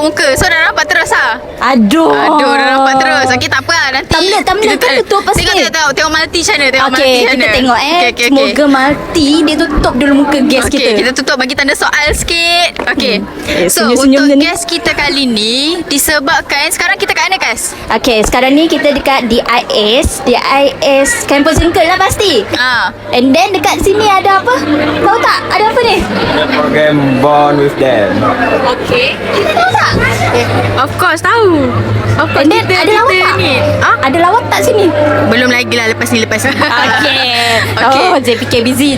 tutup muka. So dah nampak terus lah. Aduh, Dah nampak terus. Okey, tak apa lah. Nanti Thumbnail kan tutup pas ni. Tengok Malti macam mana. Okey, kita tengok Semoga Malti dia tutup dulu muka guest kita. Kita tutup bagi tanda soal sikit. Okey. So senyum-senyum untuk ni. guest kita kali ni disebabkan sekarang kita kat mana, Kas? Okey, sekarang ni kita dekat DIS Kampus Jengkel lah pasti. And then dekat sini ada apa? Tahu tak? Ada apa ni? Program Born With Them. Okey. Kita tahu tak? Of course tahu. Of course. And then ada lawak tak? Ada lawak tak sini? Belum lagi lah lepas ni. Okey. Okey. Oh, JPK busy.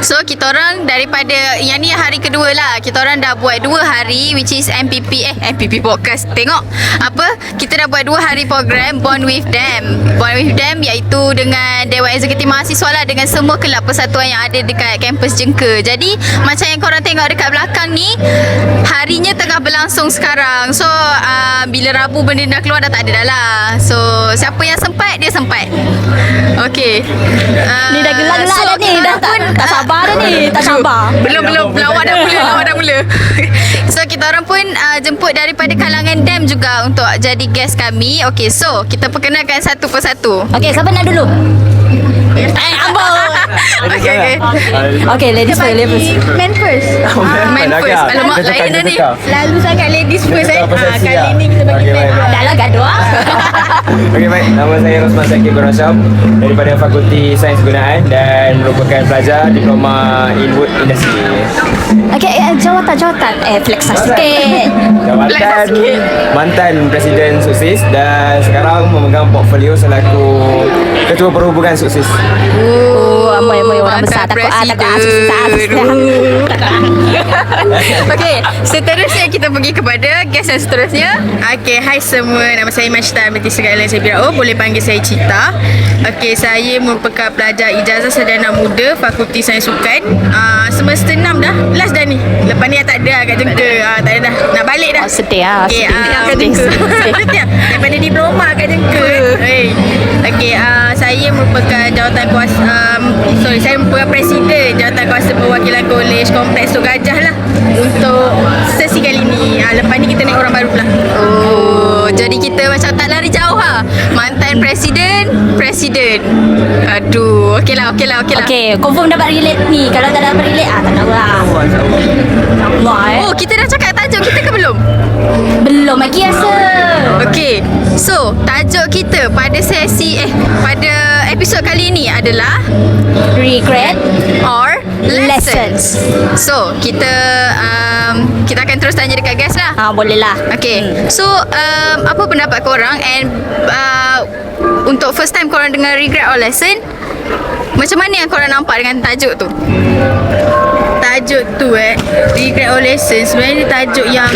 So kita orang daripada yang ni hari kedua lah. Kita orang dah buat 2 hari which is MPP podcast. Tengok apa? Kita dah buat 2 hari program Born With Them. Born With Them iaitu dengan Dewan Eksekutif Mahasiswa lah, dengan semua kelab persatuan yang ada dekat kampus Jengka. Jadi macam yang korang tengok dekat belakang ni, harinya tengah berlangsung sekarang. So bila Rabu benda dah keluar dah tak ada dah lah. So siapa yang sempat, dia sempat. Okey. Ni dah gelak-gelak dah ni. Dah tak sabar dah ni. Tak sabar. Belum lawak dah mula. So kita orang pun jemput daripada kalangan DEM juga untuk jadi guest kami. Okey, so kita perkenalkan satu persatu. Okey, siapa nak dulu? Amboi. Okay, ladies first. Man first. Man first. Alamak, lain dah ni. Selalu sangat ladies first kali ni kita bagi man. Dah lah gaduh. Okey, baik. Nama saya Rosman Zakir bin Rasham daripada Fakulti Sains Gunaan dan merupakan pelajar Diploma in Wood Industry. Okay, jawatan. Flex sikit. Jawatan mantan Presiden SUSIS dan sekarang memegang portfolio selaku Ketua Perhubungan SUSIS. Amboi orang besar takut Okey, seterusnya kita pergi kepada guest yang seterusnya. Okay, hai semua. Nama saya Majta binti Segala saya Birao. Boleh panggil saya Cita. Okay, saya merupakan pelajar ijazah sarjana muda Fakulti Sains Sukan. Semester 6 dah. Last dah ni. Lepas ni tak ada kat Jengka. Tak ada dah. Nak balik dah. Sedih lah. Okay, kat Jengka. Daripada diploma kat Jengka. Okay, saya merupakan jawatan kuasa saya merupakan presiden jawatan kuasa perwakilan kolej Kompleks Tok Gajah lah untuk sesi kali ni. Lepas ni kita naik orang baru pula. Jadi kita macam tak lari jauh lah. Mantan presiden. Aduh, okeylah. Okay, confirm dapat relate ni. Kalau tak dapat relate, tak tahu lah. Oh, kita dah cakap tajuk kita ke belum? Belum lagi rasa. Okey, so tajuk kita pada pada episod kali ni adalah Regret or lessons. So kita akan terus tanya dekat guest lah. Boleh lah. Okay, so apa pendapat korang and untuk first time korang dengar regret or lesson, macam mana yang korang nampak dengan tajuk tu? Tajuk tu regret or lesson, sebenarnya dia tajuk yang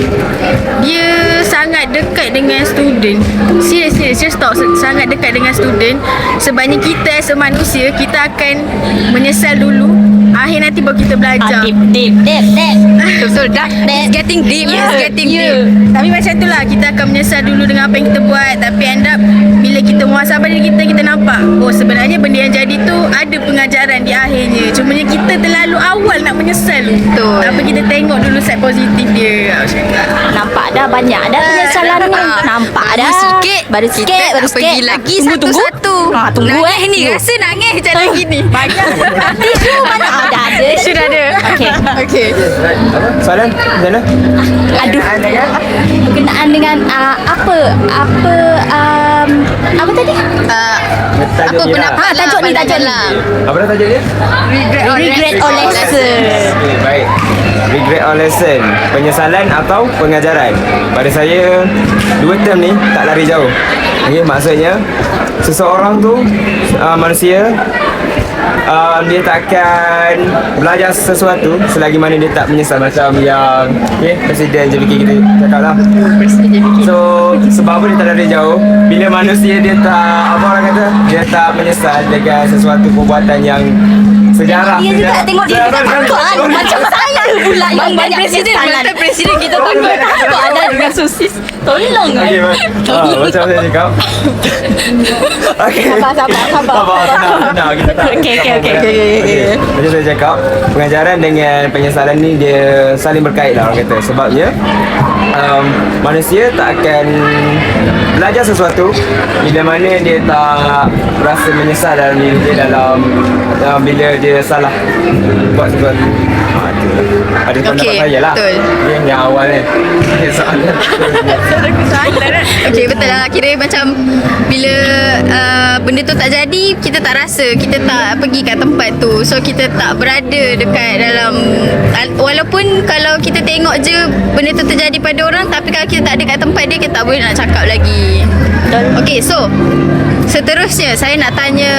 dia sangat dekat dengan student. Serius talk, sangat dekat dengan student. Sebabnya kita as a manusia, kita akan menyesal dulu, akhir nanti baru kita belajar. Deep. So dark. It's getting deep. Tapi macam tu lah, kita akan menyesal dulu dengan apa yang kita buat. Tapi end up bila kita muhasabah diri kita nampak, oh sebenarnya benda yang jadi tu ada pengajaran di akhirnya. Cumanya kita terlalu awal nak menyesal. Betul. Tapi kita tengok dulu side positif dia. Nampak dah banyak dah penyesalan ni. Nampak dah. Baru sikit. Kita pergi lagi satu-satu. Tunggu nangis ni. Rasa nangis je lagi ni. Banyak. Tisu mana? Dah ada. Tisu dah ada. Okay. Soalan? Macam mana? Aduh. Berkenaan dengan apa tadi? Apa pendapat tajuk ni lah. Apa dah tajuk dia? Regret or lesson. Okay, baik. Regret or lesson, penyesalan atau pengajaran? Pada saya, 2 term ni tak lari jauh. Okay, maksudnya seseorang tu manusia, dia takkan belajar sesuatu selagi mana dia tak menyesal. Macam yang Presiden JPK kita cakap lah. So sebab apa dia tak lari jauh, bila manusia dia tak, apa orang kata, dia tak menyesal dengan sesuatu perbuatan yang sejarah. Dia juga tengok dia juga takut kan. Macam saya pula yang banyak pesanan. Mantan presiden kita Kau tunggu. ada dengan sosis. Tolong Okey, macam saya cakap. Okey. Sabar, tenang, kita tak. Okey. Macam saya cakap, pengajaran dengan penyesalan ni dia saling berkait lah orang kata. Sebabnya manusia tak akan belajar sesuatu bila mana dia tak rasa menyesal dalam diri dia bila dia salah buat sesuatu. Ada pendapat Okey, saya lah. betul. Dia yang awal ni. Soalan. Okey, betul lah. Kira macam bila benda tu tak jadi, kita tak rasa, kita tak pergi kat tempat tu. So kita tak berada dekat dalam, walaupun kalau kita tengok je benda tu terjadi pada orang, tapi kalau kita tak ada kat tempat dia, kita tak boleh nak cakap lagi. Okey, so seterusnya saya nak tanya,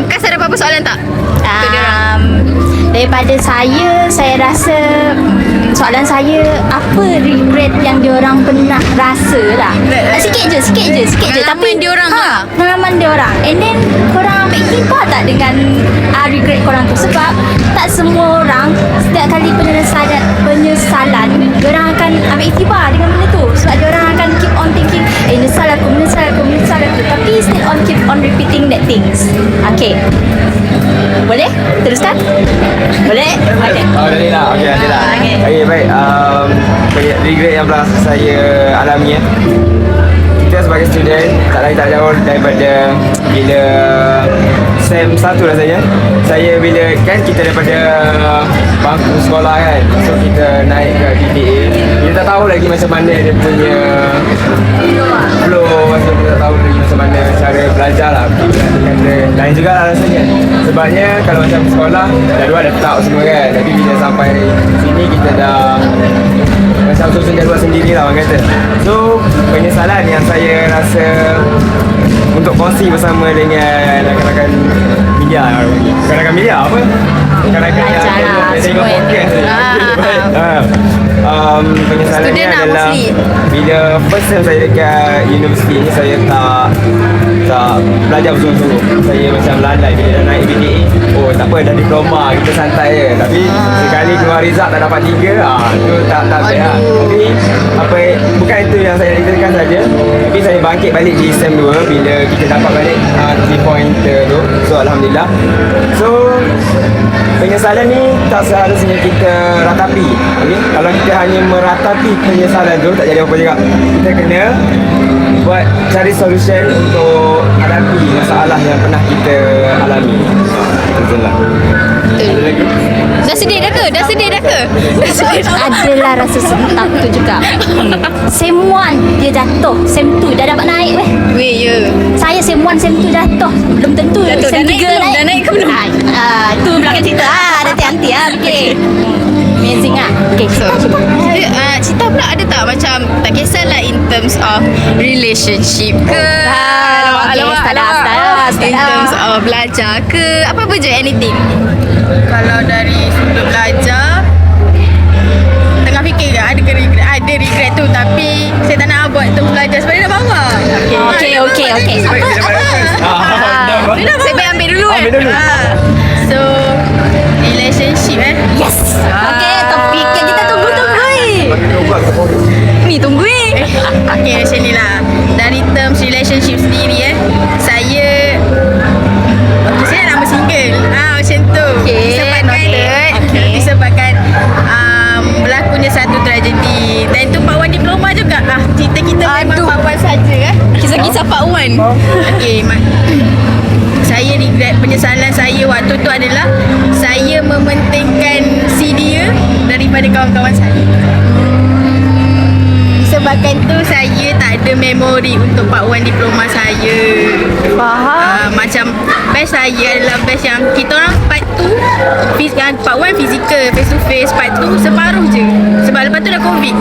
Kas ada apa-apa soalan tak? Untuk dia orang. Daripada saya rasa soalan saya, apa regret yang diorang pernah rasa lah. Sikit je Pengalaman diorang lah. pengalaman diorang. And then korang ambil hibah tak dengan regret korang tu? Sebab tak semua orang setiap kali penyesalan diorang akan ambil hibah dengan benda tu. Sebab diorang akan keep on thinking, menyesal aku. Tapi still on keep on repeating that things. Okay, boleh? Teruskan? Boleh? Okay. Dah lah. Okey, ada lah. Okey. Okey, baik. Regret yang pernah saya alami kita sebagai student tak lain tak jauh daripada bila SEM 1 rasanya. Saya bila kan kita daripada bangku sekolah kan, so kita naik ke PPA, kita tak tahu lagi macam mana dia punya flow, kita tak tahu lagi macam mana cara belajar lah. Kata lain juga lah rasanya. Sebabnya kalau macam sekolah dah dua dah tahu semua kan, tapi bila sampai sini kita dah macam susun jadual sendiri lah orang kata. So penyesalan yang saya rasa untuk kongsi bersama dengan rakan-rakan media. Rakan-rakan media apa? Rakan-rakan yang tengok podcast ni. Penyesalannya Student lah adalah mostly. bila first time saya dekat universiti ni, saya tak belajar bersungguh-sungguh. Saya macam lalai bila dah naik BDA. Oh tak apa, dah diploma, kita santai je. Tapi sekali keluar result tak dapat 3, tu tak best lah. Tapi bukan itu yang saya ceritakan saja. Tapi saya bangkit balik di SEM 2 bila kita dapat balik 3 pointer tu. So alhamdulillah. So penyesalan ni tak seharusnya kita ratapi. Okay? Kalau kita hanya meratapi penyesalan tu, tak jadi apa juga. Kita kena cari solution untuk hadapi masalah yang pernah kita alami. Betul lah. Dah sedih dah ke? Adalah rasa sebentar tu juga. SEM 1 dia jatuh, SEM 2 dah dapat naik weh. Weh, ya. Saya SEM 1, SEM 2 jatuh. Belum tentu Jatuh, SEM dah naik 3 belum? Dah naik ke belum? Itu belakang cerita. Nanti okey. Amazing ah. Okey, So, Cita pula ada tak macam, tak kisahlah in terms of relationship ke, in terms of belajar ke, apa-apa je, anything. Kalau dari sudut belajar, tengah fikir ke ada regret tu, tapi saya tak nak buat terus belajar sebab dia dah bawa. Okey. Saya baik ambil dulu kan. Ambil dulu. So relationship Yes. Okey, topik yang kita tunggu. Ni tunggu Okay, macam ni lah. Dari terms relationship sendiri saya nama single. Macam tu. Disebabkan berlakunya satu tragedi. Dan tu Pak Wan diploma juga. Cerita kita memang Pak Wan saja. Kisah-kisah Pak Wan. Okay, saya regret, penyesalan saya waktu tu adalah saya mementingkan si dia daripada kawan-kawan saya. Disebabkan tu saya tak ada memori untuk Pak Wan diploma saya. Faham. Macam batch saya adalah batch yang kita orang part tu Pak Wan fizikal face to face, part tu separuh je. Sebab lepas tu dah COVID.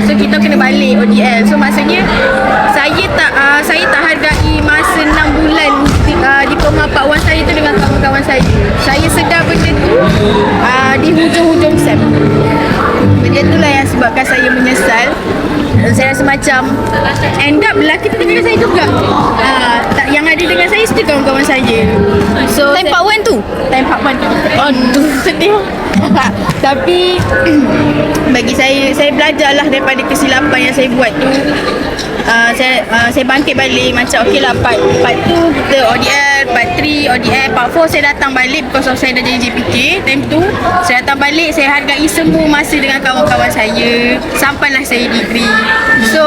So kita kena balik ODL. So maksudnya saya tak hargai masa 6 bulan diploma Pak Wan saya tu dengan kawan-kawan saya. Saya sedar benda tu di hujung-hujung SEM. Benda tu lah yang sebabkan saya menyesal. Saya rasa macam end up lelaki tu dengan saya juga. Tak, yang ada dengan saya still kawan-kawan saya. So Time part 1 tu. Time part 1 tu. Aduh, sedih. Tapi bagi saya belajar lah daripada kesilapan yang saya buat tu. Saya bangkit balik macam okey lah, part 2 kita ODL, part 3 ODL, part 4 saya datang balik because of saya dah jadi JPK. Time tu saya datang balik, saya hargai semua masa dengan kawan-kawan saya sampailah saya degree. So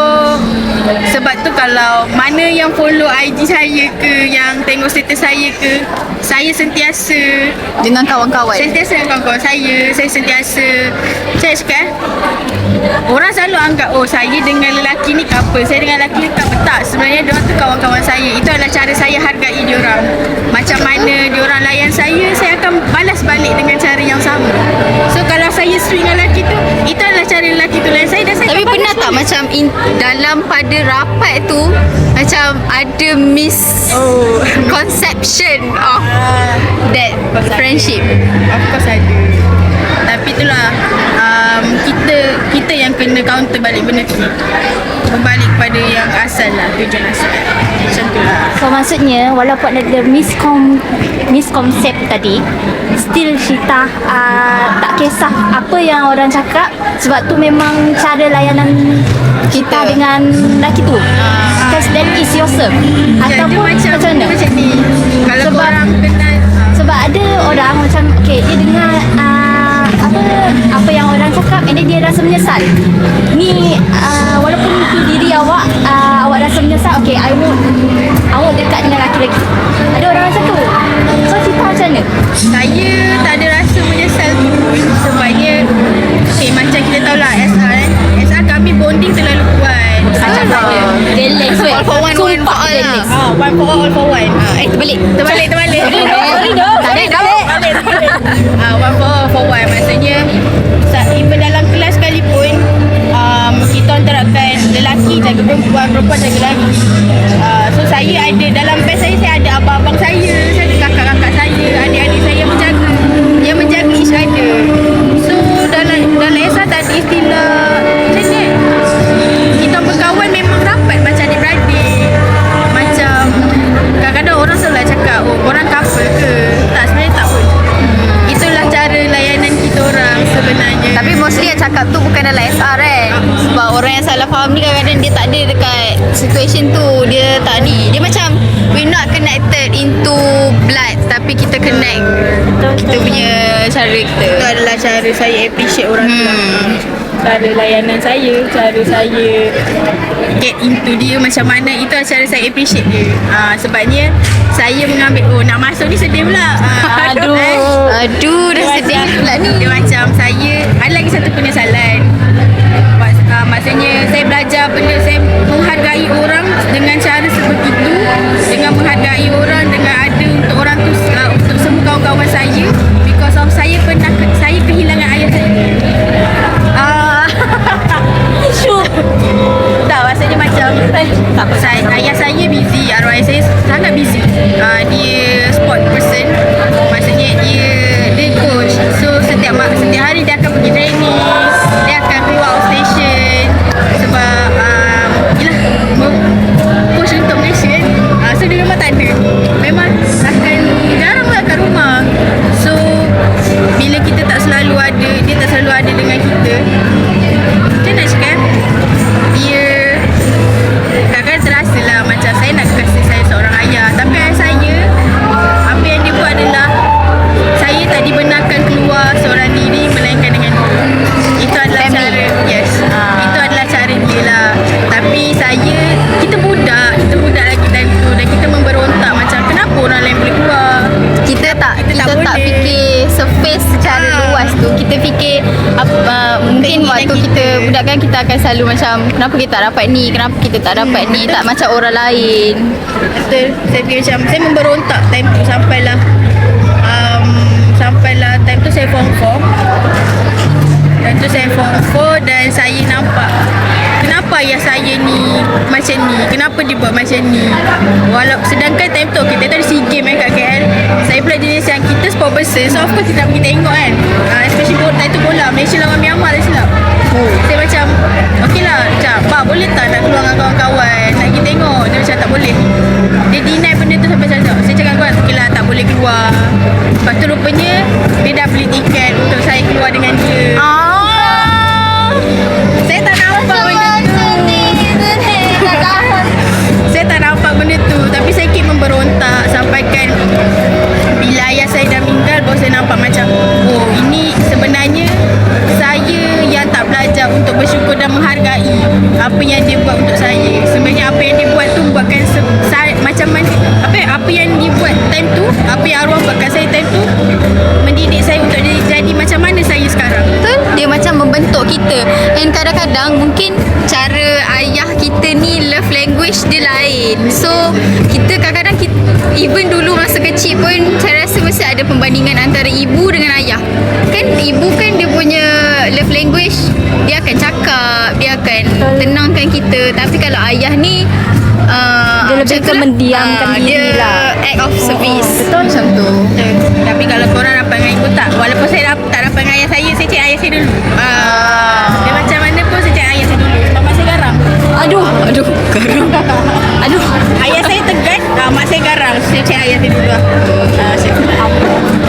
sebab tu kalau mana yang follow IG saya ke, yang tengok status saya ke, saya sentiasa Dengan kawan-kawan. dengan kawan-kawan saya sentiasa saya cakap orang selalu anggap saya dengan lelaki ni couple, saya dengan lelaki ni couple. Tak, sebenarnya diorang tu kawan-kawan saya. Itu adalah cara saya hargai diorang. Macam mana diorang layan saya akan balas balik dengan cara yang sama. So kalau saya sweet dengan lelaki tu, itu adalah cara lelaki tu layan saya, dan saya Tapi akan pernah balas tak balik. macam dalam pada rapat tu macam ada misconception of that friendship? Of course ada. Tapi itulah kita yang kena counter balik benda tu. Berbalik kepada yang asal lah, tujuan asal. Macam tu lah. So maksudnya walaupun ada misconcept tadi, still Syita tak kisah apa yang orang cakap, sebab tu memang cara layanan kita dengan lelaki tu. Because that is yourself. Ataupun dia macam mana? macam ni. Kalau Sebab- orang kenal Sebab ada orang macam okay, dia dengar apa yang orang cakap, and then dia rasa menyesal. Ni walaupun itu diri awak rasa menyesal, okay, I won't dekat dengan lelaki lagi. Ada orang macam tu. So Syita macam mana? saya tak ada rasa menyesal tu pun. Sebabnya macam kita tahu lah SR kami bonding terlalu kuat. Macam saya Relax weh. All for one, one for all lah. one for all for one. Terbalik. Terbalik Sorry dong. Tak ada dah. One for one. Maksudnya even dalam kelas sekalipun, kita orang terapkan lelaki jaga perempuan, perempuan jaga lelaki. So saya ada dalam batch saya ada abang-abang saya ada kakak-kakak saya, adik-adik saya yang menjaga each other. So dalam SR tak ada istilah macam ni. Kita berkawan memang rapat macam adik-beradik. Macam kadang-kadang orang selalu cakap orang couple ke. Tak, sebenarnya tak pun. Itulah cara layanan kita orang sebenarnya. Tapi mostly yang cakap tu bukan dalam SR kan. Sebab orang yang salah faham ni kadang-kadang dia tak ada dekat situation tu. Dia tak ni. Dia macam we're not connected into blood, tapi kita connect kita punya cara kita. Itu adalah cara saya appreciate orang tu. Cara layanan saya, cara saya get into dia macam mana, itu adalah cara saya appreciate dia. Sebabnya saya mengambil nak masuk ni sedih pula. Aduh, dah sedih pula ni. Dia macam saya ada lagi satu penyesalan. Maksudnya saya belajar benda, saya menghargai orang dengan cara sebegitu, dengan menghargai orang, dengan ada untuk orang tu, untuk semua kawan-kawan saya, because of saya kehilangan ayah saya. Tak, maksudnya macam ayah saya busy, arwah ayah saya sangat busy. Dia sport person, maksudnya dia coach. So setiap hari dia akan pergi training, dia akan keluar outstation sebab coach untuk Malaysia kan. So dia memang tak ada, memang akan jarang lah kat rumah. So bila kita tak selalu ada, dia tak selalu ada dengan kita, macam nak cakap, dia kadang-kadang terasa lah macam saya nak kasi saya seorang ayah. Tapi ayah saya, apa yang dia buat adalah saya tak dibenarkan keluar seorang diri melainkan dengan dia. Itu adalah cara, yes, itu adalah cara dia lah. Tapi kita budak lagi time tu, dan kita memberontak macam kenapa orang lain boleh keluar. Kita tak boleh. fikir surface secara luas tu. Kita fikir mungkin Keinginan waktu kita budak kan, kita akan selalu macam kenapa kita tak dapat ni, kenapa kita tak dapat ni, tak macam orang lain. Betul. Saya fikir macam saya memberontak time tu sampailah time tu saya form 4. Dan tu saya form 4 dan saya nampak kenapa kenapa ayah saya ni macam ni, kenapa dia buat macam ni. Sedangkan time tu kita ada SEA Games kat KL, saya pula jenis yang kita sport person, so of course kita nak pergi tengok kan. Especially time tu bola Malaysia lawan Myanmar tak silap. Saya macam okey lah, macam Pak boleh tak nak keluar dengan kawan-kawan nak pergi tengok. Dia macam tak boleh, dia deny benda tu sampai macam saya cakap kawan okey lah tak boleh keluar. Lepas tu rupanya dia dah beli tiket untuk saya keluar dengan dia. Saya tak nampak benda tu. Saya tak nampak benda tu, tapi saya kek memberontak sampaikan bila ayah saya dah meninggal baru saya nampak macam oh ini sebenarnya saya yang tak belajar untuk bersyukur dan menghargai apa yang dia buat untuk saya. Sebenarnya apa yang dia buat tu buatkan macam mana apa yang dia buat time tu, apa yang arwah buatkan saya time tu mendidik saya untuk jadi macam mana saya sekarang. Betul, dia macam membentuk kita. And kadang-kadang mungkin cara ayah kita ni love language dia lain. So kita kadang-kadang even dulu masa kecil pun saya rasa mesti ada perbandingan antara ibu dengan ayah. Kan ibu kan dia punya love language, dia akan cakap, dia akan tenangkan kita. Tapi kalau ayah ni dia lebih ke mendiamkan diri dia lah. act of service. Betul macam tu. Tapi kalau korang dapat dengan ibu tak, walaupun saya tak dapat dengan ayah saya cek ayah saya dulu. Dia macam mana pun saya cek ayah saya dulu sebab mak saya garang. Aduh, Garam. aduh. Ayah saya tegas, mak saya garang. Saya cek ayah saya dulu lah.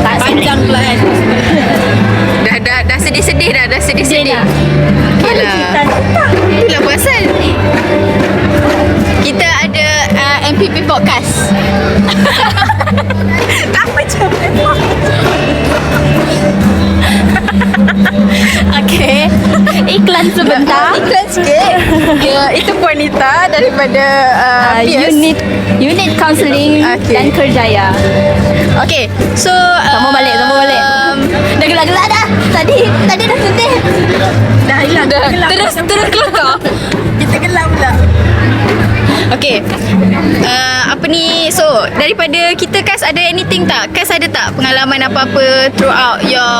Tak Panjang pula kan. Dah sedih-sedih dah sedih-sedih. Okey lah. Itulah pasal kita ada MPP Podcast. Tak macam Okay. Iklan sebentar. Iklan sikit. Itu Puanita daripada Pierce. Unit Counselling Okay. dan Kerjaya. Okay, so Sambung balik. Dah gelak-gelak dah. Tadi dah sedih. dah hilang. Terus kelakar. Kita gelap pula. Okay, apa ni, so daripada kita Kas ada anything tak? Kas ada tak pengalaman apa-apa throughout your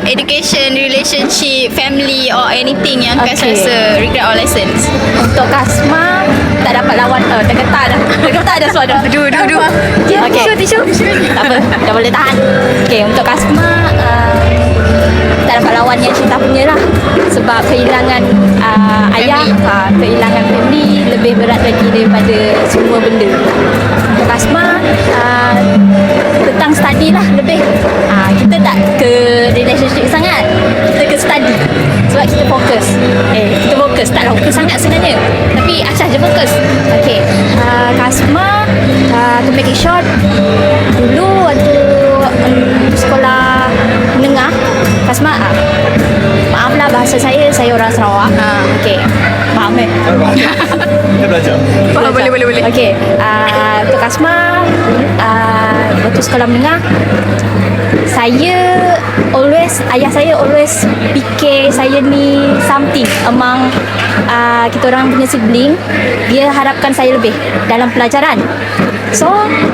education, relationship, family or anything yang Kas Okay. rasa regret or lessons? Untuk Kasma tak dapat lawan. Tergetar dah suara. Aduh. Okay. Tisu. Tak apa, dah boleh tahan. Okay, untuk Kasma tak dapat lawan yang cinta punya lah. Sebab kehilangan ayah, kehilangan family lebih berat lagi daripada semua benda. Untuk Kasma tentang study lah lebih. Kita tak ke relationship sangat, kita ke study. Sebab kita fokus. Taklah fokus sangat sebenarnya, tapi Aisyah je fokus. Okay, Kasma to make it short, dulu waktu sekolah menengah Kasma, maaflah bahasa saya orang Sarawak. Okay, faham Kita belajar. Boleh. Okay, untuk Kasma waktu sekolah menengah, ayah saya always fikir saya ni something among kita orang punya sibling. Dia harapkan saya lebih dalam pelajaran, so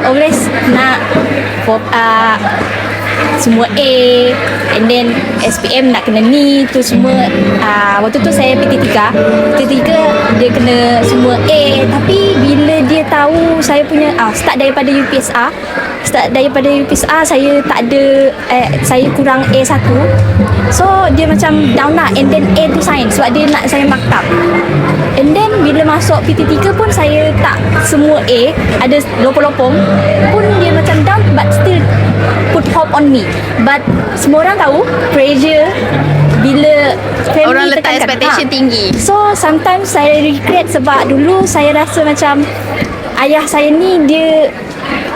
always nak semua A, and then SPM nak kena ni tu semua. Waktu tu saya PT3 dia kena semua A, tapi bila dia tahu saya punya start daripada UPSR saya tak ada saya kurang A1, so dia macam down lah. And then A tu science sebab dia nak saya maktab. And then bila masuk PT3 pun saya tak semua A, ada lopong-lopong pun dia macam down, but still put hope on me. But semua orang tahu pressure bila family Orang letak tekankan. expectation tinggi. So sometimes saya regret sebab dulu saya rasa macam ayah saya ni dia,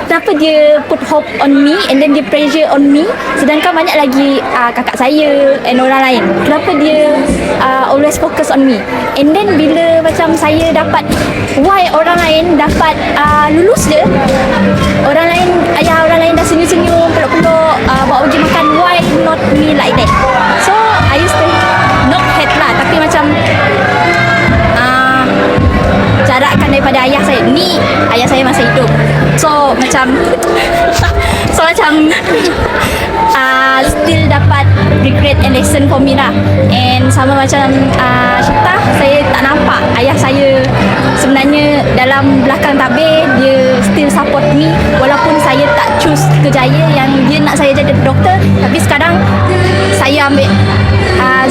kenapa dia put hope on me and then dia pressure on me, sedangkan banyak lagi kakak saya and orang lain, kenapa dia always focus on me. And then bila macam saya dapat why orang lain dapat lulus je, ayah orang lain dah senyum-senyum, peluk-peluk, bawa pergi makan, why not me like that. So I used to not hate lah, tapi macam jarakkan daripada ayah saya. Ni ayah saya masih hidup, so macam still dapat regret and lesson for me lah. And sama macam Syita, saya tak nampak ayah saya sebenarnya dalam belakang tabir dia still support me walaupun saya tak choose kerjaya yang dia nak saya jadi doktor, tapi sekarang saya ambil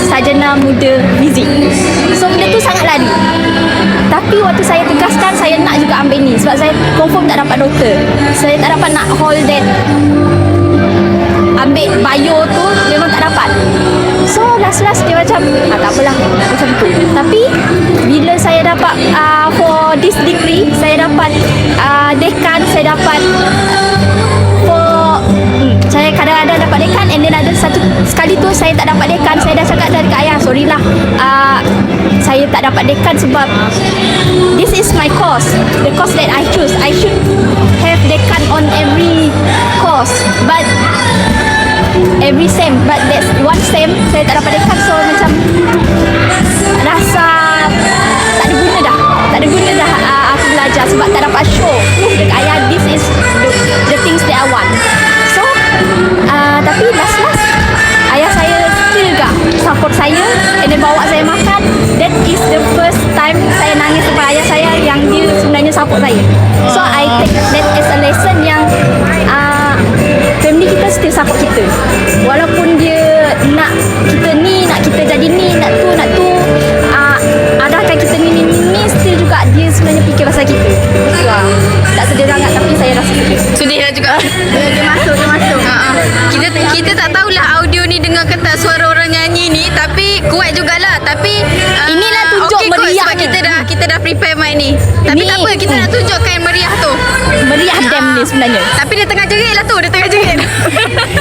sarjana muda fizik. So benda tu sangat lari. Tapi waktu saya tegaskan saya nak juga ambil ni sebab saya confirm tak dapat doktor. Saya tak dapat nak hold that, ambil bio tu memang tak dapat. So last dia macam tak apalah macam tu. Tapi bila saya dapat for this degree, saya dapat dekan, saya dapat saya kadang-kadang dapat dekan, and then ada satu sekali tu saya tak dapat dekan. Saya dah cakap dekat ayah, sorry lah, saya tak dapat dekan sebab this is my course, the course that I choose. I should have dekan on every course, but every sem, but that's one sem saya tak dapat dekan. So macam rasa tak ada guna dah aku belajar sebab tak dapat show dekat ayah this is the things that I want. So tapi last ayah saya still gak support saya and then bawa saya makan. That is the first time saya nangis sebab ayah saya yang dia sebenarnya support saya. So I take that as a lesson yang family kita still support kita walaupun dia nak kita ni, nak kita jadi ni, nak tu adakah kita ni still juga dia sebenarnya fikir pasal kita. Tak sedih sangat tapi saya rasa Sedih lah juga. Dia masuk. Kita tak tahulah audio ni dengarkan tak suara orang nyanyi ni, tapi kuat jugalah. Tapi inilah tunjuk okay kot, meriah sebab ni. kita dah prepare mic ni. Tapi Ni. tak apa, kita nak tunjukkan meriah tu. meriah dem ni sebenarnya. Tapi dia tengah jerit lah tu, dia tengah jerit.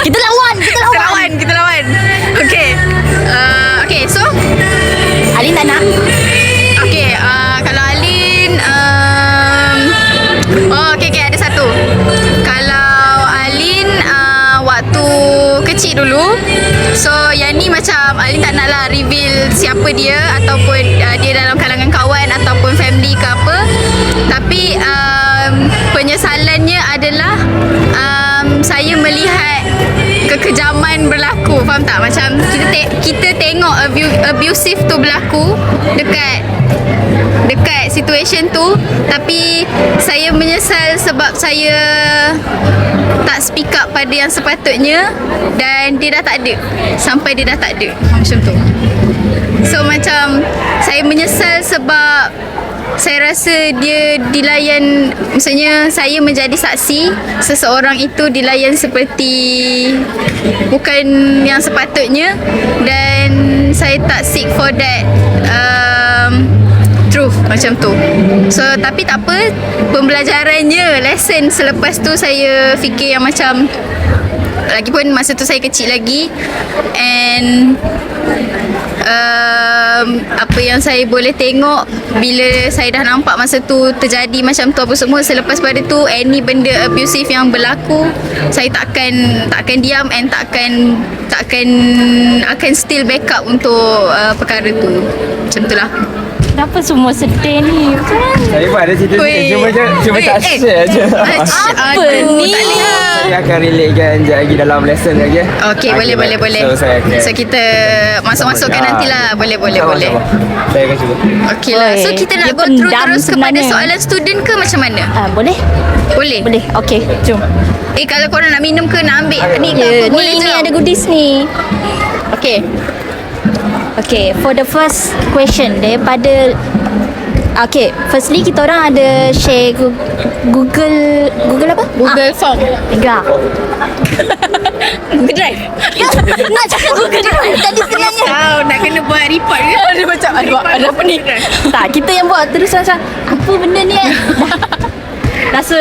Kita lawan. Kita lawan. Okay. Okay, so Alin tak nak. okay, kalau Alin okay, ada satu. Kalau Alin waktu kecil dulu, so yang ni macam Alin tak nak lah reveal siapa dia ataupun dia dalam kalangan kawan ataupun family ke apa. Tapi penyesalannya adalah saya melihat kekejaman berlaku. Faham tak? Macam kita tengok abusive tu berlaku dekat situation tu, tapi saya menyesal sebab saya tak speak up pada yang sepatutnya dan dia dah tak ada. Sampai dia dah tak ada. Macam tu. So macam saya menyesal sebab saya rasa dia dilayan, maksudnya saya menjadi saksi seseorang itu dilayan seperti bukan yang sepatutnya, dan saya tak seek for that truth macam tu. So tapi tak apa, pembelajarannya, lesson selepas tu saya fikir yang macam lagipun masa tu saya kecil lagi, and apa yang saya boleh tengok bila saya dah nampak masa tu terjadi macam tu apa semua, selepas pada tu any benda abusive yang berlaku, saya takkan diam and takkan akan still back up untuk perkara tu. Macam tu lah. Kenapa semua sedih ni? Saya pun ada cerita ni. Cuma tak share je. Apa ni? Saya akan relatekan sekejap lagi dalam lesson lagi. Okay, boleh. So saya akan So kita masuk-masukkan nantilah. Boleh. Sama-sama. Saya akan cuba. Okay lah. So kita nak Dia go through pendam terus kepada sebenarnya. soalan student ke macam mana? Boleh? Boleh. Okey, jom. Kalau korang nak minum ke nak ambil ni ke Ya, apa, boleh ni je. ada goodies ni. Okay. Okay, for the first question daripada okay, firstly kita orang ada share Google apa? Google Form. Enggak. Google Drive. Nak cakap Google Drive tadi sebenarnya. Tahu nak kena buat report ke? Dia macam ada apa ni? Tak, kita yang buat terus macam apa benda ni rasa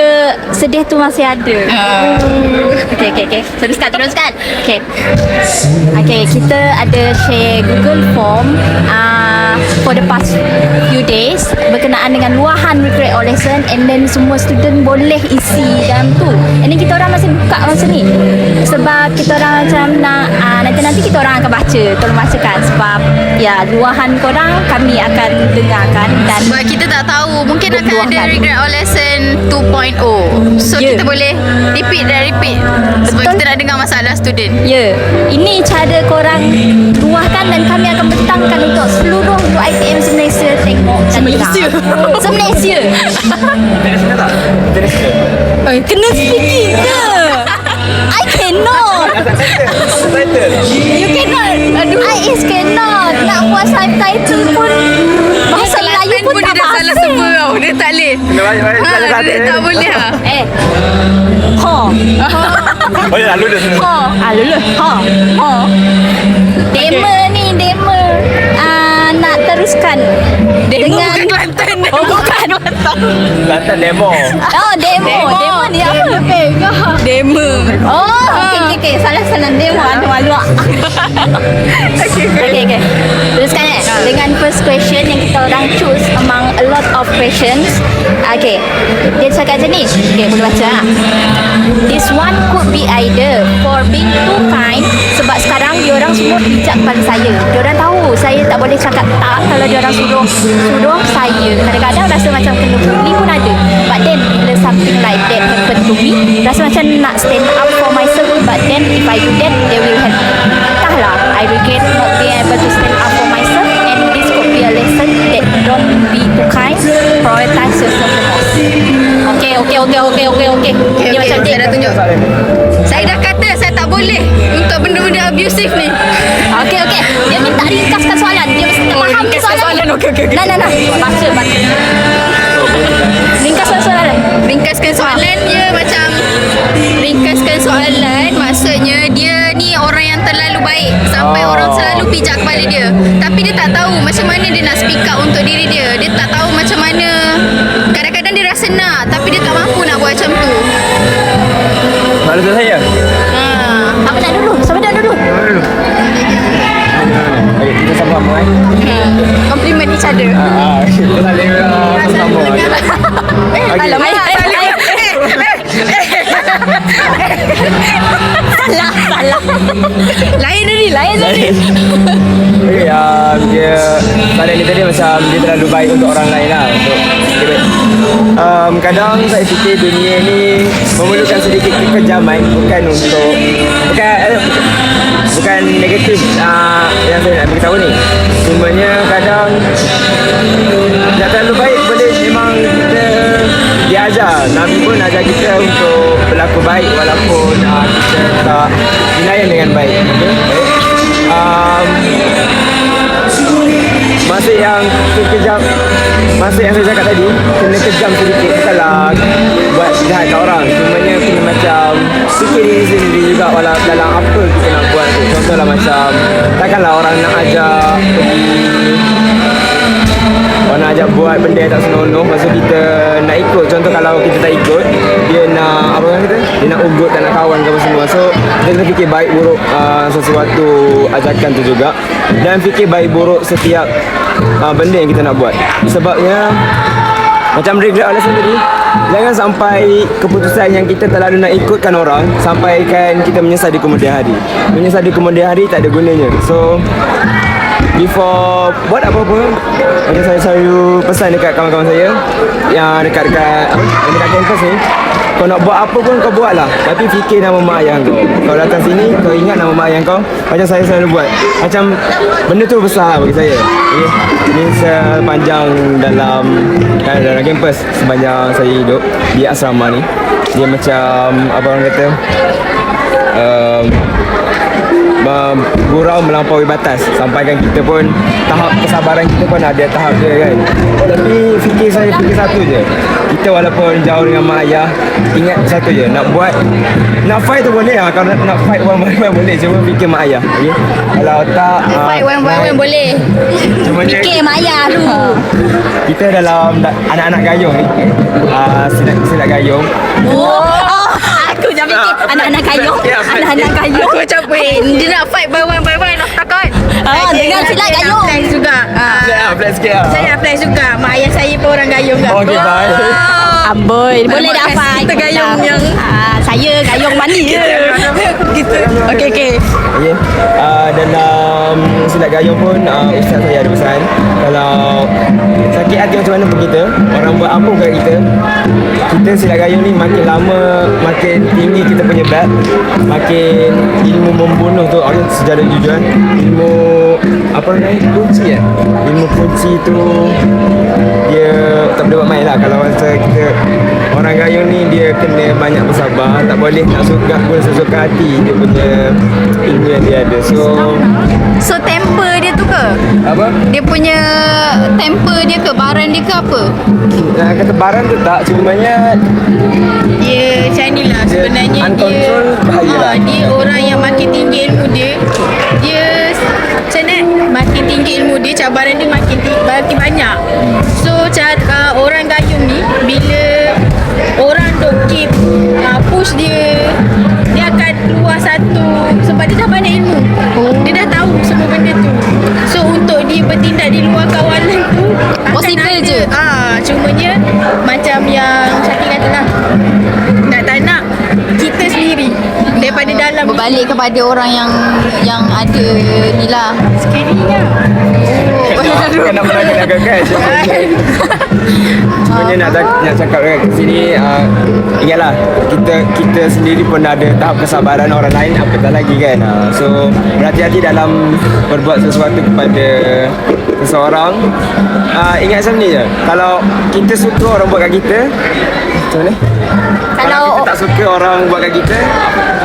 sedih tu masih ada. Okay. Teruskan. Okay, kita ada share Google Form for the past few days berkenaan dengan luahan regret or lesson, and then semua student boleh isi dalam tu. And then kita orang masih buka masa ni sebab kita orang macam nak nanti kita orang akan baca, tolong bacakan sebab ya luahan korang kami akan dengarkan dan Sebab kita tak tahu, mungkin akan ada Luahkan. regret or lesson 2.0. So Ya. kita boleh repeat dan repeat sebab Betul. kita nak dengar masalah student. Ya, ini cara korang luahkan dan kami akan bentangkan untuk seluruh UiTM se-Malaysia tengok dan Se-Malaysia. dengar. Se-Malaysia. International tak? International. Kena speaking ke? I cannot. Subtitle. You cannot. Aduh. I is cannot. Nak buat subtitle pun bahasa Melayu pun dia tak dah salah bahasa. semua tau. Dia tak boleh. Dia tak boleh lah. Ha. Oh ya, lalu dah sana. Ha. Lulu. Ha. Demo ni, demo. Nak teruskan dengan Bukan Kelantan. Oh, bukan. Kelantan demo. Oh, demo. Demo ni apa? Demo. Oh, okey. Salah demo ada malu. Okay. Teruskan dengan first question yang kita orang choose among a lot of questions. Okay. Dia cakap macam ni. Okay, boleh baca lah. This one could be either for being too kind, sebab sekarang diorang semua bijak kepada saya. Diorang tahu saya tak boleh cakap tak kalau diorang suruh saya. Kadang-kadang rasa macam kena bully pun ada. But then bila something like that happen to me, rasa macam nak stand up for myself. But then if I do that, they will help. Entahlah, I regret not being able to stand up for myself, and this could be a lesson that don't be too kind, prioritize yourself the most. Okay. Dia macam saya dah dia. tunjuk. Saya dah kata saya tak boleh untuk benda-benda abusive ni. Okay. Dia minta ringkaskan soalan. Dia mesti tak faham ringkaskan soalan. soalan. Okey. Nah. Baca. Ringkaskan soalan. Ringkaskan soalan dia macam ringkaskan soalan maksudnya dia ni orang yang terlalu baik sampai orang selalu pijak kepada dia, tapi dia tak tahu macam mana dia nak speak up untuk diri dia. Dia tak tahu macam mana, kadang-kadang dia rasa nak tapi dia tak mampu nak buat macam tu. Maksud saya. Apa nak dulu? Siapa nak dulu? Okay, kita sama-sama Compliment each other. Kita saling sama. Alamak. Salah. Lain tadi. Okay, dia soalan ni tadi macam dia terlalu baik untuk orang lain lah. Kadang saya fikir dunia ni memerlukan sedikit kekejaman, bukan negatif yang saya nak beritahu ni. Cumanya kadang nak terlalu baik boleh memang kita diajar. Nabi pun ajar kita untuk berlaku baik walaupun kita tak dinayan dengan baik. Masa yang saya cakap tadi kena kejam sedikit, bukanlah buat jahat kat orang, cumanya kena macam fikir diri sendiri juga walau dalam apa kita nak buat tu. Contohlah macam takkanlah orang nak ajak buat benda yang tak senonoh, masa kita nak ikut. Contoh kalau kita tak ikut, dia nak dia nak ugut dan nak kawan ke apa semua. So kita kena fikir baik buruk sesuatu ajakan tu juga, dan fikir baik buruk setiap benda yang kita nak buat. Sebabnya macam regret oleh sendiri, jangan sampai keputusan yang kita terlalu nak ikutkan orang sampaikan kita menyesal di kemudian hari. Menyesal di kemudian hari tak ada gunanya. So before buat apa-apa, macam saya selalu pesan dekat kawan-kawan saya yang dekat kampus ni, kau nak buat apa pun kau buat lah, tapi fikir nama mak ayah kau. Kau datang sini, kau ingat nama mak ayah kau. Macam saya selalu buat, macam benda tu besar bagi saya. Okay? Ini sepanjang dalam kampus, sepanjang saya hidup di asrama ni, dia macam apa orang kata, gurau melampaui batas, sampaikan kita pun tahap kesabaran kita pun ada tahap dia kan. Tapi fikir satu je, kita walaupun jauh dengan mak ayah, ingat satu je, nak nak fight tu boleh lah. Kalau nak fight one boleh, cuma fikir mak ayah, okay? Kalau tak Fight one boleh. cuma Fikir mak ayah dulu. kita dalam anak-anak gayung ni, silat gayung. Aku dah fikir anak-anak kayung. Anak-anak kayung. Aku macam dia nak fight by one nak takut. Dengan silat gayung. Flex juga. Flat sikit lah. Saya nak flex juga. Mak ayah saya pun orang gayung kan. Okay, bye. Amboi, boleh dah Podcast Fai. kita gayung yang saya gayung mani. gitu. Okey. Okay. Dalam silat gayung pun ustaz saya ada pesan, kalau sakit hati macam mana pun kita, orang buat apa kat kita silat gayung ni makin lama makin tinggi kita punya belt, makin ilmu membunuh tu secara jujur, ilmu apa namanya, kunci ilmu kunci tu dia tak boleh buat main lah. Kalau masa kita orang gayung ni, dia kena banyak bersabar, tak boleh nak guna sesuka hati dia punya ilmu yang dia ada. So temper dia tu ke? Apa? Dia punya temper dia ke? Baran dia ke apa? Nak kata barang tu tak, cumanya Dia macam ni lah sebenarnya. uncontrol bahaya lah. Dia orang yang makin tinggi ilmu dia macam mana, makin tinggi ilmu dia, cabaran dia makin banyak. So orang gayung ni, bila orang dok keep push dia akan keluar satu, sebab dia dah banyak ilmu. Dia dah tahu semua benda tu. So untuk dia bertindak di luar kawalan tu akan Possible ada, je. cumanya macam yang Syakir kata lah, nak tak nak kita sendiri daripada dalam Berbalik kepada orang yang ada ni lah. sekali lah. Bukan nak menangkan kan. Sebenarnya nak cakap dekat sini, ingatlah kita sendiri pun ada tahap kesabaran orang lain, apatah lagi kan. So berhati-hati dalam berbuat sesuatu kepada seseorang. Ingat macam ni je, kalau kita suka orang buat kat kita, macam mana? Kalau kita tak suka orang buat kat kita,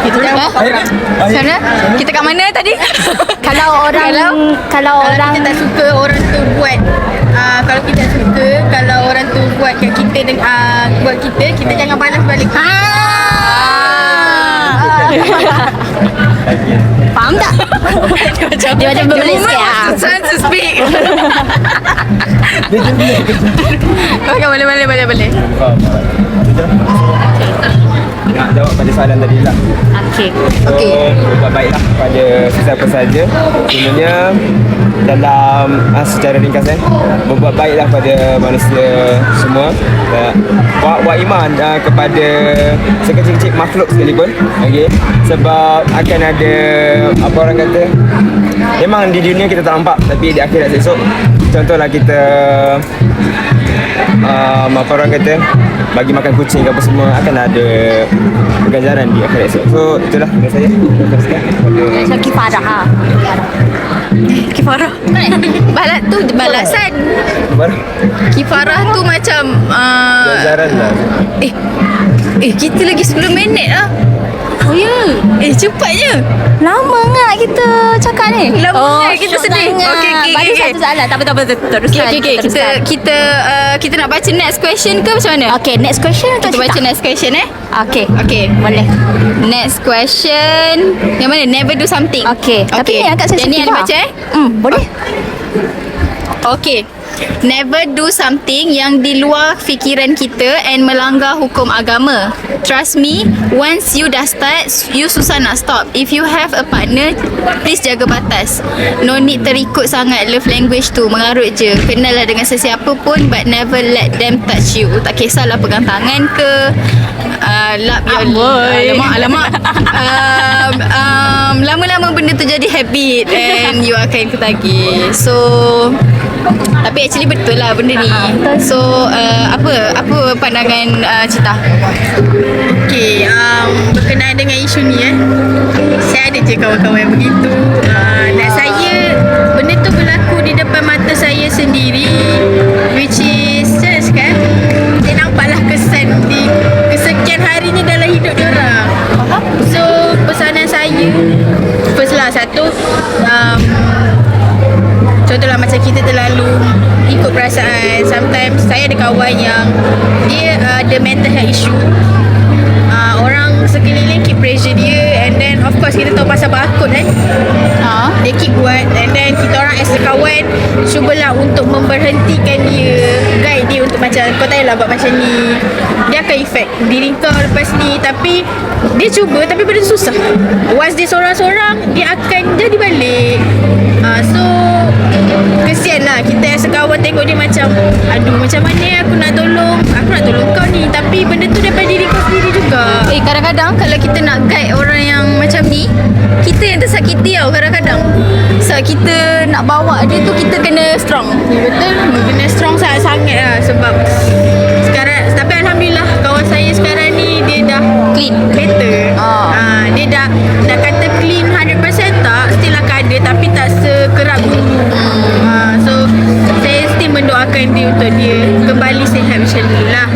Kita Macam mana? Kita kat mana tadi? Kalau orang Kalau kita tak suka orang tu buat kalau kita suka kalau orang tu buat kat kita dengan buat kita jangan balas balik. faham tak? Dia macam berbelit sikit Chance to speak. Okay, boleh. nak jawab pada soalan tadi lah. Okey. So, berbuat baiklah pada sesiapa saja. Sebenarnya dalam secara ringkas berbuat baiklah pada manusia semua. Buat iman kepada sekecil-kecil makhluk sekalipun. Okey. Sebab akan ada apa orang kata, memang di dunia kita tak nampak, tapi di akhirat esok, contohlah kita apa orang kata, bagi makan kucing ke apa semua, akan ada ganjaran di akhirat esok. So itulah dari saya. Teruskan kepada So kifarah Kifarah. Balat tu balasan. Baru Kifarah tu macam ganjaran lah. kita lagi 10 minit lah. Oh ya. Cepatnya. Lama ngak kita cakap ni. Lama ngak kita syok sedih. sangat. Okey. Baru satu soalan. Tak apa. Teruskan. Okay. Kita nak baca next question ke macam mana? Okay, next question Kita baca next question Okay. Okay. Boleh. Next question. Yang mana? Never do something. Okay. Tapi ni angkat saya Yang ni ada baca boleh. Okay. Never do something yang di luar fikiran kita and melanggar hukum agama. Trust me, once you dah start, you susah nak stop. If you have a partner, please jaga batas. No need terikut sangat love language tu. Mengarut je. Kenal lah dengan sesiapa pun, but never let them touch you. Tak kisahlah pegang tangan ke, lap your alamak. Lama-lama benda tu jadi habit and you akan ketagih. So tapi actually betul lah benda ni. So apa pandangan Cita? Okey, berkenaan dengan isu ni saya ada je kawan-kawan yang begitu. Dan saya, benda tu berlaku di depan mata saya sendiri, which is kan, saya nampaklah kesan di kesekian harinya dalam hidup diorang. So pesanan saya, first lah, satu, contohlah macam kita terlalu ikut perasaan. Sometimes saya ada kawan yang dia ada mental health issue. Orang sekeliling keep pressure dia, and then of course kita tahu pasal barcode dia keep buat, and then kita orang as a kawan cubalah untuk memberhentikan dia, guide dia untuk macam kau tak payahlah buat macam ni, dia akan effect diri kau lepas ni. Tapi dia cuba, tapi benda tu susah. Once dia sorang-sorang, dia akan jadi balik. So kesian lah kita as a kawan tengok dia macam, aduh macam mana aku nak tolong kau ni, tapi benda tu daripada diri kau sendiri juga. Kadang-kadang kalau kita nak guide orang yang macam ni, kita yang tersakiti tau kadang-kadang. So kita nak bawa dia tu, kita kena strong. Betul, kena strong sangat-sangat lah. Sebab sekarang, tapi Alhamdulillah kawan saya sekarang ni dia dah Clean. better. Dia dah nak kata clean 100% tak, still akan ada tapi tak sekerap dulu. So saya still mendoakan dia untuk dia kembali sihat macam dulu lah.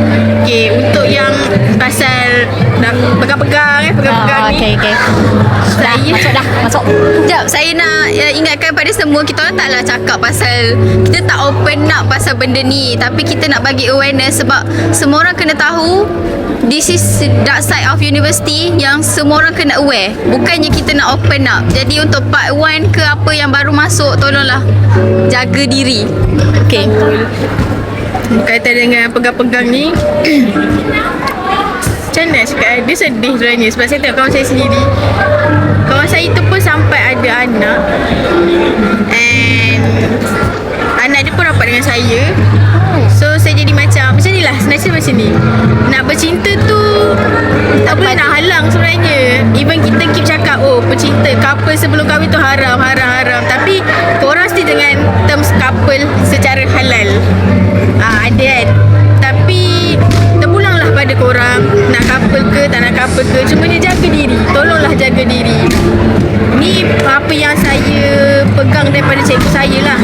Okay, untuk yang pasal nak pegang-pegang ni, Okay. Masuk. Sekejap, saya nak ingatkan pada semua, kita orang taklah cakap pasal, kita tak open up pasal benda ni, tapi kita nak bagi awareness sebab semua orang kena tahu this is dark side of university yang semua orang kena aware. Bukannya kita nak open up. Jadi untuk part 1 ke apa yang baru masuk, tolonglah jaga diri. Okay. berkaitan dengan pegang-pegang ni macam mana nak cakap, dia sedih sebenarnya sebab saya tengok kawan saya sendiri. Kawan saya tu pun sampai ada anak, and anak dia pun rapat dengan saya. So saya jadi macam ni lah, sebenarnya macam ni. Nak bercinta tu tak boleh nak halang sebenarnya. Even kita keep cakap, oh bercinta, couple sebelum kahwin tu haram. Tapi korang still dengan terms couple secara halal. Ada kan. Tapi terpulanglah pada korang, nak couple ke tak nak couple ke, cuma dia jaga diri. Tolonglah jaga diri. Ni apa yang saya pegang daripada cikgu saya lah.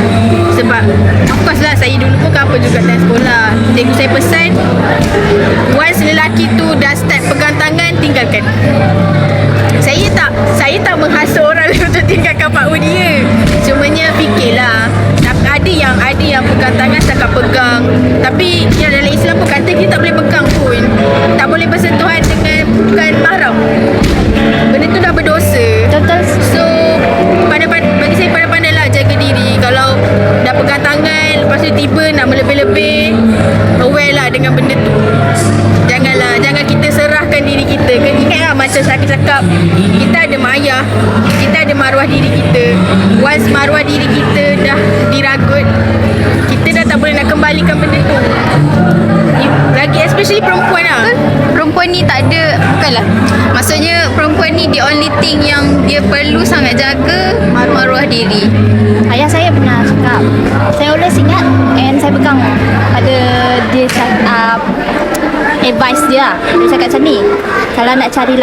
Sebab of course lah, saya dulu pun couple juga dalam sekolah. Cikgu saya pesan, once lelaki tu dah start pegang tangan, tinggalkan. Saya tak menghasut orang lain untuk tinggalkan partner dia. Cumanya fikirlah, ada yang pegang tangan setakat pegang. Tapi yang dalam Islam pun kata kita tak boleh pegang pun. Tak boleh bersentuhan dengan bukan mahram. Benda tu dah berdosa. Betul. So bagi saya pandai-pandai lah jaga diri. Kalau dah pegang tangan, lepas tu tiba nak melebih-lebih, aware lah dengan benda tu. Jangan kita serahkan diri kita. Ingat lah macam saya cakap, kita ada mak ayah, kita ada maruah diri kita. Once maruah diri kita dah diragut, kita dah tak boleh nak kembalikan benda tu. Lagi especially perempuan lah. Perempuan ni tak ada, bukanlah, maksudnya perempuan ni the only thing yang dia perlu sangat jaga maruah diri. Ayah saya pernah cakap, saya always ingat, and saya pegang pada dia cakap, advice dia lah. Dia cakap macam ni, kalau nak cari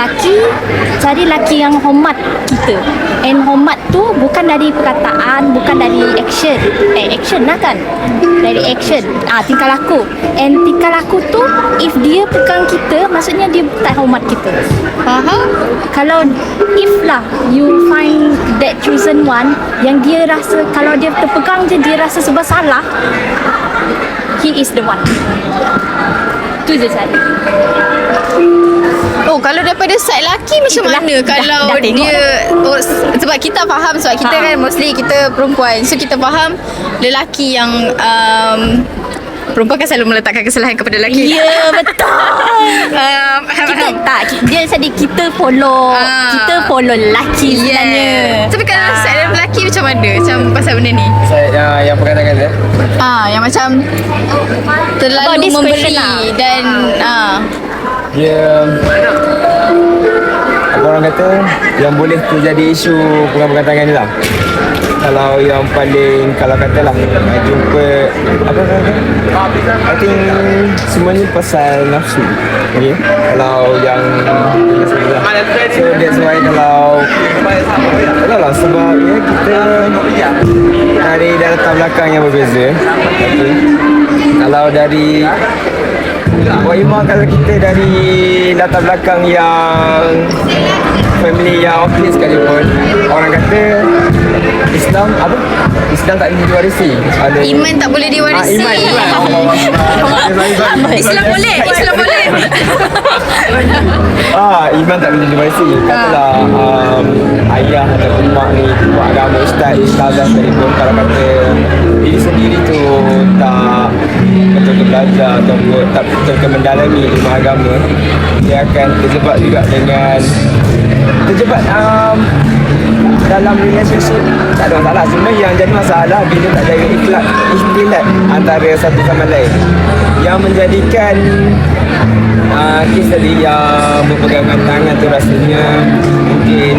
laki yang hormat kita. And hormat tu bukan dari perkataan, bukan dari action. Action lah kan, dari action, tingkah laku. And tingkah laku tu, if dia pegang kita, maksudnya dia tak hormat kita. Faham? Kalau if lah you find that chosen one yang dia rasa, kalau dia terpegang je dia rasa sebab salah, he is the one. Tu je saya. Oh, kalau daripada side lelaki macam Itulah, mana? Kalau dah tengok dia sebab kita faham, sebab kita kan mostly kita perempuan. So kita faham lelaki yang perempuan kan selalu meletakkan kesalahan kepada lelaki. Ya, betul. Dia sedih kita follow lelaki sebenarnya. Tapi kalau side lelaki macam mana? Macam pasal benda ni? Saya yang pegang tangan dia. Yang macam terlalu About this memberi question lah. dan Dia apa orang kata yang boleh terjadi isu pegang-pegang tangan ni lah. Kalau yang paling, kalau katalah jumpa apa kata, I think semuanya pasal nafsu. Okay? Kalau yang so that's why kalau lah sebab ya kita dari latar belakang yang berbeza. Okay? Kalau dari Iman, kalau kita dari latar belakang yang family yang okey sekalipun, orang kata Islam tak boleh diwarisi. iman tak boleh diwarisi. Iman. Islam boleh. Iman tak boleh diwarisi. Katalah ayah atau mak ni, mak agama, ustazah sekalipun, kalau kata diri sendiri tu tak betul-betul belajar atau tak betul-betul mendalami ilmu agama, dia akan terjebak juga dalam relationship. Tak ada masalah. Sebenarnya yang jadi masalah bila tak ada ikhtilat antara satu sama lain, yang menjadikan kes tadi yang berpegangan tangan tu rasanya mungkin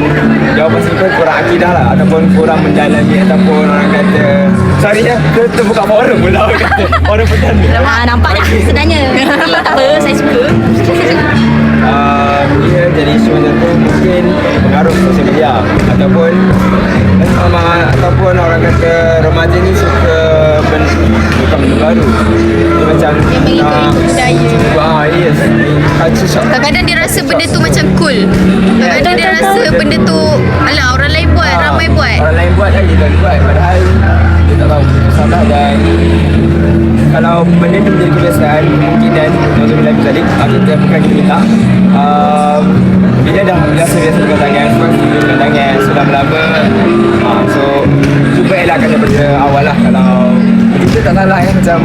jawapan simple kurang akidah lah, ataupun kurang mendalami, ataupun orang kata sorry ya, tu buka forum pula orang kata orang bertanda. Nampak tak sebenarnya? Tak apa, saya suka. Dia jadi isu macam tu mungkin pengaruh sosial media, ataupun orang kata remaja ni suka bukan benda baru, dia macam Yang mengikut budaya. yes, culture shock. Kadang-kadang dia rasa benda tu macam cool. Kadang-kadang dia rasa benda tu alah orang lain buat, ramai buat. Orang lain buat kan kita buat, padahal dia tak tahu itu salah. Dan kalau benda tu menjadi kebiasaan, kemungkinan Alhamdulillah tadi kita bukan kita minta bila dah biasa pegang tangan sudah lama, so cuba elakkan daripada awal lah. Kalau kita tak salah kan, macam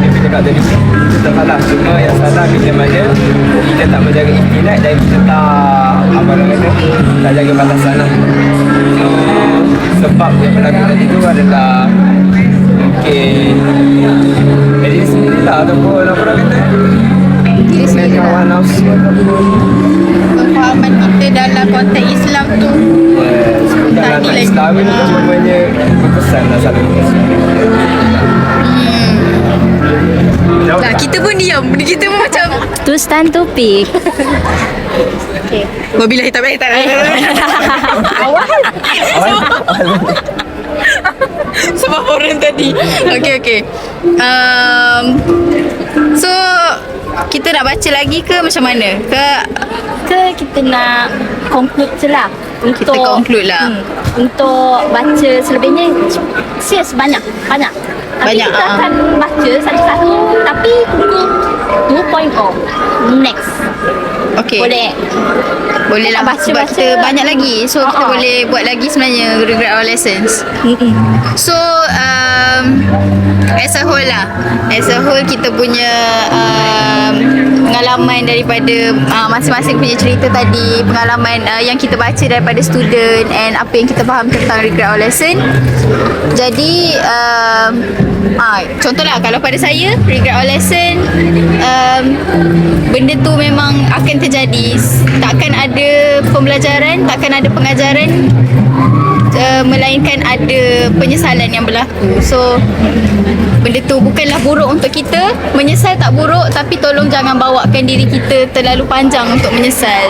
MPP cakap tadi, kita tak salah, cuma yang salah bila mana kita tak menjaga ikhtilat dan kita tak tak jaga batasan lah. So sebab yang berlaku tadi tu adalah mungkin dari sendiri lah, ataupun apa orang kata Diri sendiri lah. kawan nafsu ataupun Pemahaman kita dalam konteks Islam tu dalam nilai. Islam ni cumanya berpesan lah satu Lah, kita pun diam. Kita pun macam Tu stand topik. wabillahi tak baik tak. Sebab orang tadi. Okay. So kita nak baca lagi ke macam mana? Ke kita nak conclude je lah. Kita conclude lah. Untuk baca selebihnya, serius banyak. Tapi Banyak, kita akan baca satu-satu, tapi tunggu 2.0 next. Okay. Boleh lah Baca, sebab baca. kita banyak lagi. So kita Ha-ha. boleh buat lagi sebenarnya regret our lessons. So as a whole lah, as a whole kita punya pengalaman daripada masing-masing punya cerita tadi, pengalaman yang kita baca daripada student and apa yang kita faham tentang regret our lesson. Jadi contohlah kalau pada saya regret our lesson, benda tu memang akan terjadi. Takkan ada pembelajaran, takkan ada pengajaran, melainkan ada penyesalan yang berlaku. So benda tu bukanlah buruk untuk kita. Menyesal tak buruk, tapi tolong jangan bawakan diri kita terlalu panjang untuk menyesal.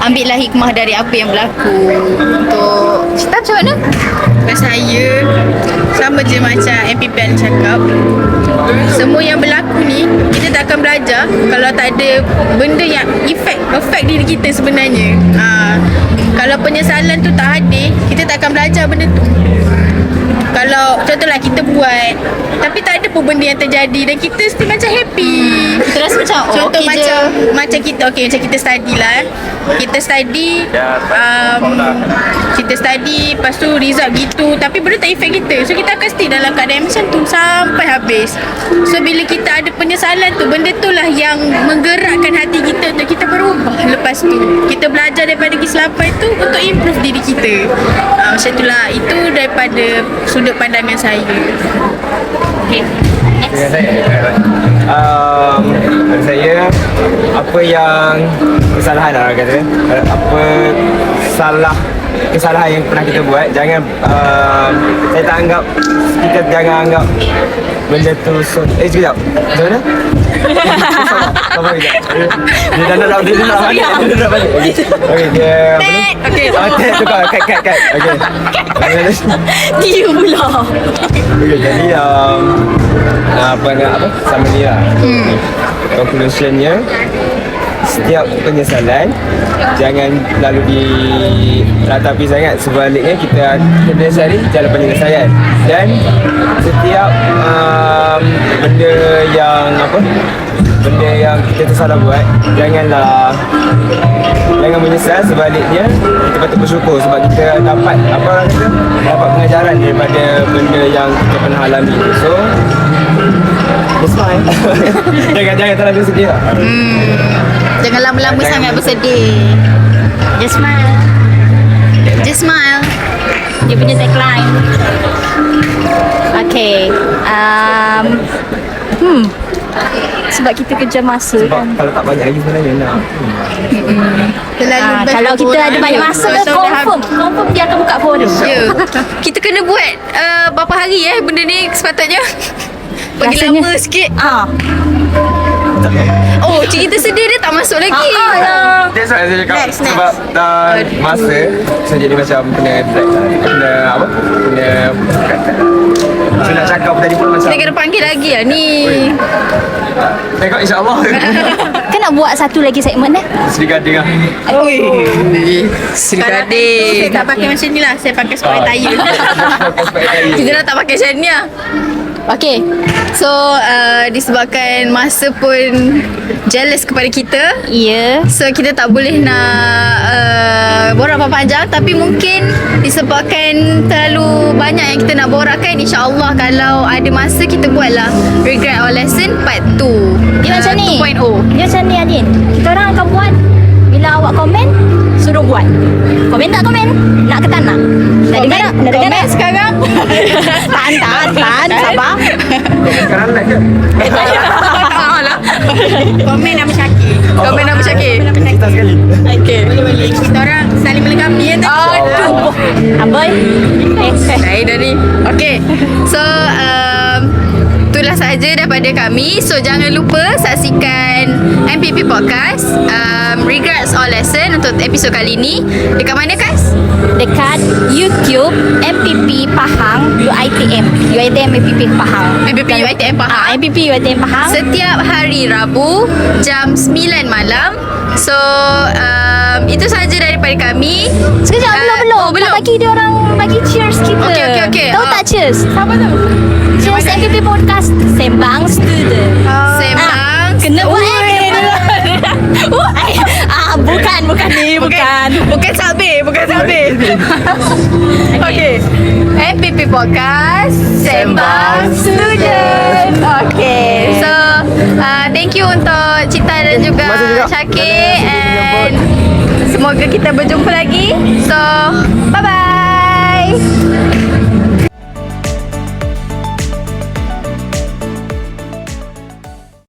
Ambillah hikmah dari apa yang berlaku. Untuk Cita macam mana? Pada saya sama je macam MPP yang cakap, semua yang berlaku ni kita tak akan belajar kalau tak ada benda yang affect diri kita sebenarnya. Kalau penyesalan tu tak hadir, kita tak akan belajar benda tu. Kalau contohlah kita buat tapi tak ada pun benda yang terjadi dan kita still macam happy. Kita rasa macam Contoh okay je. macam kita macam kita study lah. Kita study kita study lepas tu result gitu tapi benda tak effect kita. So kita akan stay dalam keadaan macam tu sampai habis. So bila kita ada penyesalan tu, benda tu lah yang menggerakkan hati kita untuk kita berubah. Lepas tu kita belajar daripada kesilapan tu untuk improve diri kita. Macam itulah. Itu daripada sudut pandangan saya. Okay. dengan saya. Pada saya, apa yang kesalahan lah orang kata, apa kesalahan yang pernah kita buat, jangan saya tak anggap, kita jangan anggap benda tu sekejap, macam mana? Sabar sekejap. Dia dah nak balik. Okey, dia apa ni? Okey, Okey, tukar, cut. Okey. dia pula. Okey, jadi apa sama ni lah. Conclusionnya, setiap penyesalan jangan lalu diratapi sangat. Sebaliknya kita kena cari jalan penyelesaian. Dan setiap benda yang kita tersalah buat, jangan menyesal. Sebaliknya kita patut bersyukur sebab kita dapat dapat pengajaran daripada benda yang kita pernah alami. So it's fine. jangan terlalu sedih lah. Jangan lama-lama sangat bersedih. Just smile. Just smile. Dia punya tagline. Okay. Sebab kita kejar masa Sebab kan. kalau tak banyak lagi sebenarnya nak. Terlalu best Kalau kita orang ada ni. banyak masa Betul, dah confirm dia akan buka forum. Ya. Kita kena buat berapa hari benda ni sepatutnya. Bagi Rasanya- lama sikit. Tak. Oh, cerita sedih dia tak masuk lagi. That's why saya cakap Next. sebab masa saya jadi macam kena drag lah. Kena apa? Kena saya nak cakap tadi pun macam Kita kena panggil lagi lah ni. tengok insyaAllah Kan nak buat satu lagi segmen Seri Gading lah. Oi. Seri Kalau saya tak pakai macam ni lah. Saya pakai spray tayar. Kita dah tak pakai macam ni lah. Okay, so disebabkan masa pun jealous kepada kita, Ya. so kita tak boleh nak borak panjang. Tapi mungkin disebabkan terlalu banyak yang kita nak borakkan, InsyaAllah kalau ada masa kita buatlah Regret Our Lesson Part 2 Dia macam ni 2.0. Dia macam ni Adin. Kita orang akan buat. Bila awak komen, suruh buat. Komen tak komen? Nak ke tak nak? Nak dengar tak? Nak dengar tak? Sekarang Tahan. Sabar. Sekarang nak ke? Komen nama Syakir. Komen nama Syakir. Kita sekali. Okay. Boleh-boleh. Kita orang saling melengkapi ya. Aduh. Aboy. Saya dah ni. Okay. So itulah sahaja daripada kami. So jangan lupa saksikan MPP Podcast Regrets or Lesson untuk episod kali ni. Dekat mana Kas? Dekat YouTube MPP Pahang UiTM MPP Pahang. MPP UiTM Pahang. MPP UiTM Pahang. Setiap hari Rabu jam 9 malam. So itu sahaja daripada kami. Sekejap belum. Oh, belum. Nak bagi dia orang bagi cheers kita. Okey. Tahu tak cheers? Siapa tu? Cheers MPP Podcast Sembang Student. Sembang. Kena buat bukan ni, bukan. Bukan sabir. Okay. MPP Podcast Sembang Student. Okay. So thank you untuk Cita dan juga Terima kasih juga. Syakir, and semoga kita berjumpa lagi. So bye